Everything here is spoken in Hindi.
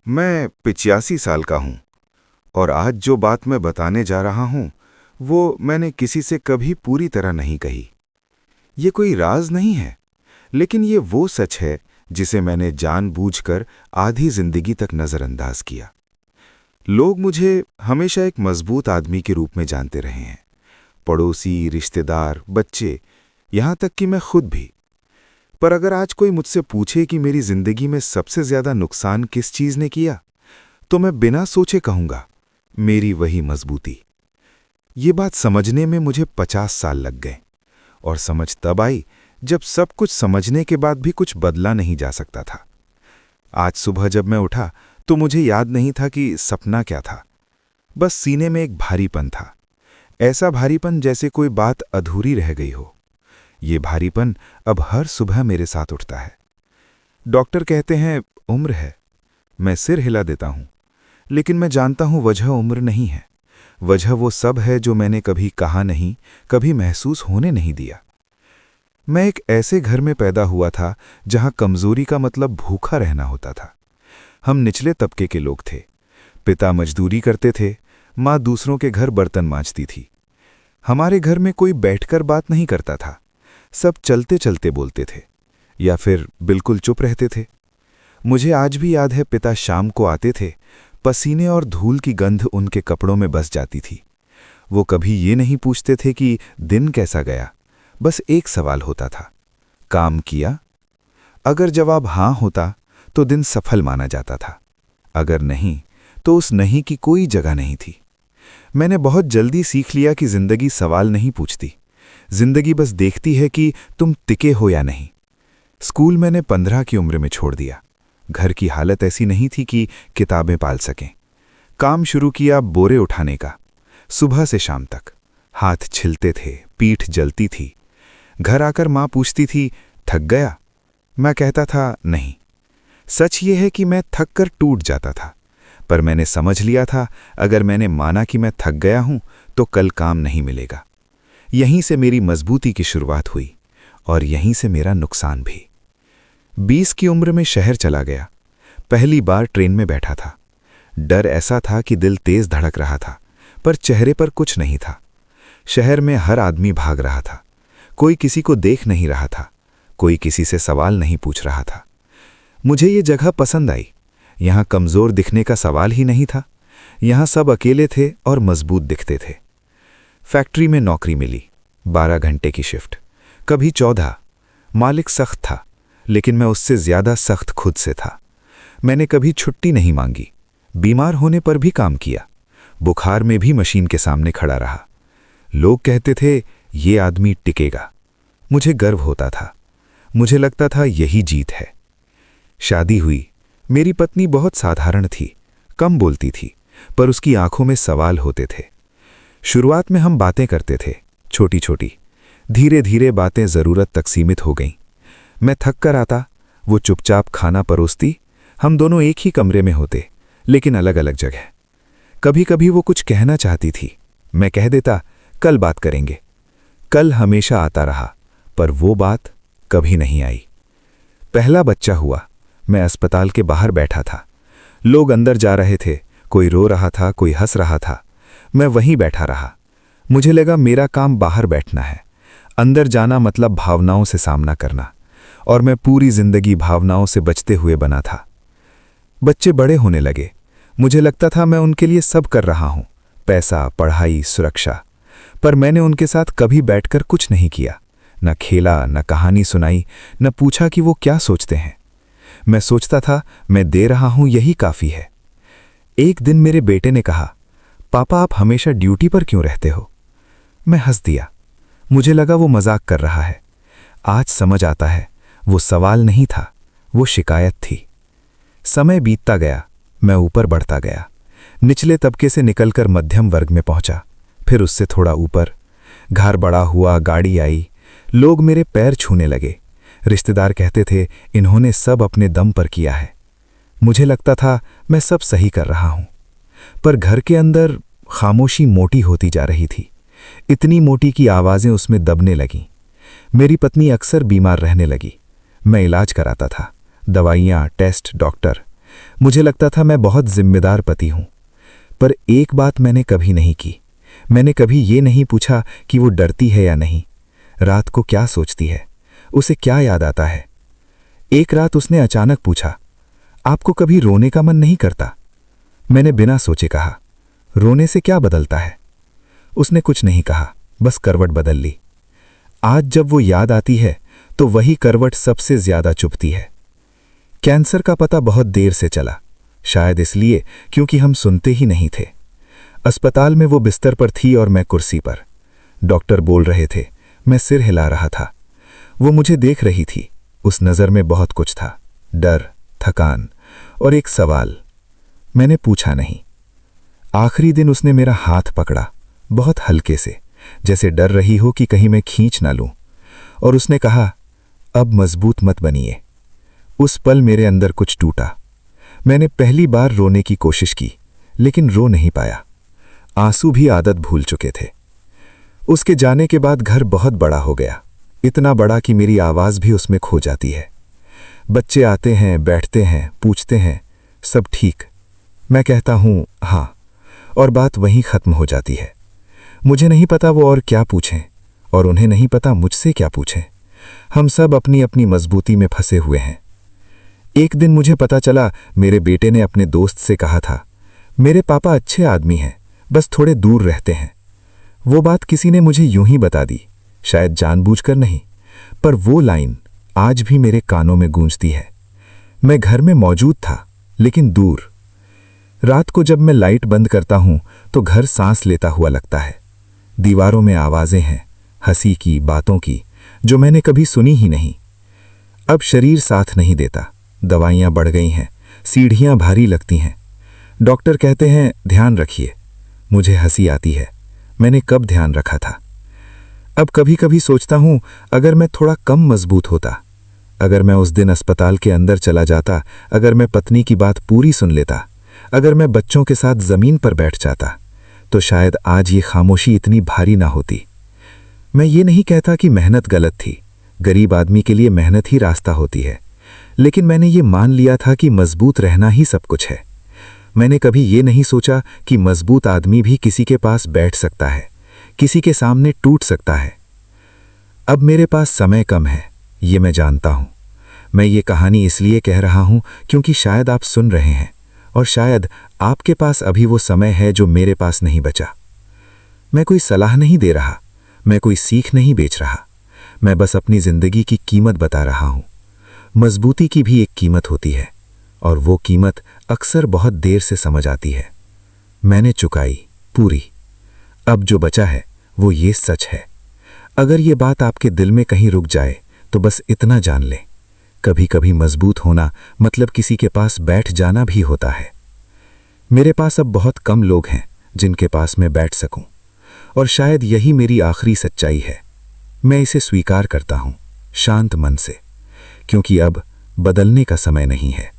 मैं 85 साल का हूँ और आज जो बात मैं बताने जा रहा हूँ वो मैंने किसी से कभी पूरी तरह नहीं कही। ये कोई राज नहीं है, लेकिन ये वो सच है जिसे मैंने जानबूझकर आधी जिंदगी तक नजरअंदाज किया। लोग मुझे हमेशा एक मजबूत आदमी के रूप में जानते रहे हैं, पड़ोसी, रिश्तेदार, बच्चे, यहाँ तक कि मैं खुद भी। पर अगर आज कोई मुझसे पूछे कि मेरी जिंदगी में सबसे ज्यादा नुकसान किस चीज ने किया, तो मैं बिना सोचे कहूंगा, मेरी वही मजबूती। ये बात समझने में मुझे 50 साल लग गए और समझ तब आई जब सब कुछ समझने के बाद भी कुछ बदला नहीं जा सकता था। आज सुबह जब मैं उठा तो मुझे याद नहीं था कि सपना क्या था। बस सीने में एक भारीपन था, ऐसा भारीपन जैसे कोई बात अधूरी रह गई हो। ये भारीपन अब हर सुबह मेरे साथ उठता है। डॉक्टर कहते हैं उम्र है। मैं सिर हिला देता हूं, लेकिन मैं जानता हूं वजह उम्र नहीं है। वजह वो सब है जो मैंने कभी कहा नहीं, कभी महसूस होने नहीं दिया। मैं एक ऐसे घर में पैदा हुआ था जहां कमजोरी का मतलब भूखा रहना होता था। हम निचले तबके के लोग थे। पिता मजदूरी करते थे, माँ दूसरों के घर बर्तन मांजती थी। हमारे घर में कोई बैठकर बात नहीं करता था। सब चलते चलते बोलते थे या फिर बिल्कुल चुप रहते थे। मुझे आज भी याद है, पिता शाम को आते थे, पसीने और धूल की गंध उनके कपड़ों में बस जाती थी। वो कभी ये नहीं पूछते थे कि दिन कैसा गया, बस एक सवाल होता था, काम किया? अगर जवाब हां होता तो दिन सफल माना जाता था, अगर नहीं तो उस नहीं की कोई जगह नहीं थी। मैंने बहुत जल्दी सीख लिया कि जिंदगी सवाल नहीं पूछती, जिंदगी बस देखती है कि तुम टिके हो या नहीं। स्कूल मैंने 15 की उम्र में छोड़ दिया। घर की हालत ऐसी नहीं थी कि किताबें पाल सकें। काम शुरू किया बोरे उठाने का। सुबह से शाम तक हाथ छिलते थे, पीठ जलती थी। घर आकर माँ पूछती थी, थक गया? मैं कहता था नहीं। सच ये है कि मैं थक कर टूट जाता था, पर मैंने समझ लिया था अगर मैंने माना कि मैं थक गया हूं तो कल काम नहीं मिलेगा। यहीं से मेरी मजबूती की शुरुआत हुई और यहीं से मेरा नुकसान भी। 20 की उम्र में शहर चला गया। पहली बार ट्रेन में बैठा था। डर ऐसा था कि दिल तेज धड़क रहा था, पर चेहरे पर कुछ नहीं था। शहर में हर आदमी भाग रहा था। कोई किसी को देख नहीं रहा था, कोई किसी से सवाल नहीं पूछ रहा था। मुझे ये जगह पसंद आई। यहाँ कमजोर दिखने का सवाल ही नहीं था। यहाँ सब अकेले थे और मजबूत दिखते थे। फैक्ट्री में नौकरी मिली, 12 घंटे की शिफ्ट, कभी 14। मालिक सख्त था, लेकिन मैं उससे ज्यादा सख्त खुद से था। मैंने कभी छुट्टी नहीं मांगी। बीमार होने पर भी काम किया। बुखार में भी मशीन के सामने खड़ा रहा। लोग कहते थे ये आदमी टिकेगा। मुझे गर्व होता था। मुझे लगता था यही जीत है। शादी हुई। मेरी पत्नी बहुत साधारण थी, कम बोलती थी, पर उसकी आंखों में सवाल होते थे। शुरुआत में हम बातें करते थे, छोटी छोटी। धीरे धीरे बातें जरूरत तक सीमित हो गईं। मैं थक कर आता, वो चुपचाप खाना परोसती। हम दोनों एक ही कमरे में होते, लेकिन अलग अलग जगह। कभी कभी वो कुछ कहना चाहती थी, मैं कह देता कल बात करेंगे। कल हमेशा आता रहा, पर वो बात कभी नहीं आई। पहला बच्चा हुआ। मैं अस्पताल के बाहर बैठा था। लोग अंदर जा रहे थे, कोई रो रहा था, कोई हंस रहा था। मैं वहीं बैठा रहा। मुझे लगा मेरा काम बाहर बैठना है। अंदर जाना मतलब भावनाओं से सामना करना, और मैं पूरी जिंदगी भावनाओं से बचते हुए बना था। बच्चे बड़े होने लगे। मुझे लगता था मैं उनके लिए सब कर रहा हूं, पैसा, पढ़ाई, सुरक्षा। पर मैंने उनके साथ कभी बैठकर कुछ नहीं किया, न खेला, न कहानी सुनाई, न पूछा कि वो क्या सोचते हैं। मैं सोचता था मैं दे रहा हूं यही काफी है। एक दिन मेरे बेटे ने कहा, पापा आप हमेशा ड्यूटी पर क्यों रहते हो? मैं हंस दिया। मुझे लगा वो मजाक कर रहा है। आज समझ आता है वो सवाल नहीं था, वो शिकायत थी। समय बीतता गया, मैं ऊपर बढ़ता गया। निचले तबके से निकलकर मध्यम वर्ग में पहुंचा, फिर उससे थोड़ा ऊपर। घर बड़ा हुआ, गाड़ी आई, लोग मेरे पैर छूने लगे। रिश्तेदार कहते थे इन्होंने सब अपने दम पर किया है। मुझे लगता था मैं सब सही कर रहा हूं, पर घर के अंदर खामोशी मोटी होती जा रही थी। इतनी मोटी कि आवाजें उसमें दबने लगीं। मेरी पत्नी अक्सर बीमार रहने लगी। मैं इलाज कराता था, दवाइयाँ, टेस्ट, डॉक्टर। मुझे लगता था मैं बहुत जिम्मेदार पति हूं। पर एक बात मैंने कभी नहीं की। मैंने कभी ये नहीं पूछा कि वो डरती है या नहीं, रात को क्या सोचती है, उसे क्या याद आता है। एक रात उसने अचानक पूछा, आपको कभी रोने का मन नहीं करता? मैंने बिना सोचे कहा, रोने से क्या बदलता है? उसने कुछ नहीं कहा, बस करवट बदल ली। आज जब वो याद आती है तो वही करवट सबसे ज्यादा चुभती है। कैंसर का पता बहुत देर से चला, शायद इसलिए क्योंकि हम सुनते ही नहीं थे। अस्पताल में वो बिस्तर पर थी और मैं कुर्सी पर। डॉक्टर बोल रहे थे, मैं सिर हिला रहा था। वो मुझे देख रही थी। उस नज़र में बहुत कुछ था, डर, थकान और एक सवाल। मैंने पूछा नहीं। आखिरी दिन उसने मेरा हाथ पकड़ा, बहुत हल्के से, जैसे डर रही हो कि कहीं मैं खींच ना लूं, और उसने कहा, अब मजबूत मत बनिए। उस पल मेरे अंदर कुछ टूटा। मैंने पहली बार रोने की कोशिश की, लेकिन रो नहीं पाया। आंसू भी आदत भूल चुके थे। उसके जाने के बाद घर बहुत बड़ा हो गया, इतना बड़ा कि मेरी आवाज भी उसमें खो जाती है। बच्चे आते हैं, बैठते हैं, पूछते हैं, सब ठीक? मैं कहता हूं हाँ, और बात वहीं खत्म हो जाती है। मुझे नहीं पता वो और क्या पूछें, और उन्हें नहीं पता मुझसे क्या पूछें। हम सब अपनी अपनी मजबूती में फंसे हुए हैं। एक दिन मुझे पता चला, मेरे बेटे ने अपने दोस्त से कहा था, मेरे पापा अच्छे आदमी हैं, बस थोड़े दूर रहते हैं। वो बात किसी ने मुझे यूं ही बता दी, शायद जानबूझकर नहीं, पर वो लाइन आज भी मेरे कानों में गूंजती है। मैं घर में मौजूद था, लेकिन दूर। रात को जब मैं लाइट बंद करता हूं तो घर सांस लेता हुआ लगता है। दीवारों में आवाजें हैं, हंसी की, बातों की, जो मैंने कभी सुनी ही नहीं। अब शरीर साथ नहीं देता, दवाइयां बढ़ गई हैं, सीढ़ियां भारी लगती हैं। डॉक्टर कहते हैं ध्यान रखिए। मुझे हंसी आती है, मैंने कब ध्यान रखा था। अब कभी कभी सोचता हूं, अगर मैं थोड़ा कम मजबूत होता, अगर मैं उस दिन अस्पताल के अंदर चला जाता, अगर मैं पत्नी की बात पूरी सुन लेता, अगर मैं बच्चों के साथ जमीन पर बैठ जाता, तो शायद आज ये खामोशी इतनी भारी ना होती। मैं ये नहीं कहता कि मेहनत गलत थी, गरीब आदमी के लिए मेहनत ही रास्ता होती है, लेकिन मैंने ये मान लिया था कि मजबूत रहना ही सब कुछ है। मैंने कभी ये नहीं सोचा कि मजबूत आदमी भी किसी के पास बैठ सकता है, किसी के सामने टूट सकता है। अब मेरे पास समय कम है, ये मैं जानता हूं। मैं ये कहानी इसलिए कह रहा हूं क्योंकि शायद आप सुन रहे हैं, और शायद आपके पास अभी वो समय है जो मेरे पास नहीं बचा। मैं कोई सलाह नहीं दे रहा, मैं कोई सीख नहीं बेच रहा, मैं बस अपनी जिंदगी की कीमत बता रहा हूं। मजबूती की भी एक कीमत होती है, और वो कीमत अक्सर बहुत देर से समझ आती है। मैंने चुकाई पूरी। अब जो बचा है वो ये सच है। अगर ये बात आपके दिल में कहीं रुक जाए तो बस इतना जान लें, कभी कभी मजबूत होना मतलब किसी के पास बैठ जाना भी होता है। मेरे पास अब बहुत कम लोग हैं जिनके पास मैं बैठ सकूं, और शायद यही मेरी आखिरी सच्चाई है। मैं इसे स्वीकार करता हूं शांत मन से, क्योंकि अब बदलने का समय नहीं है।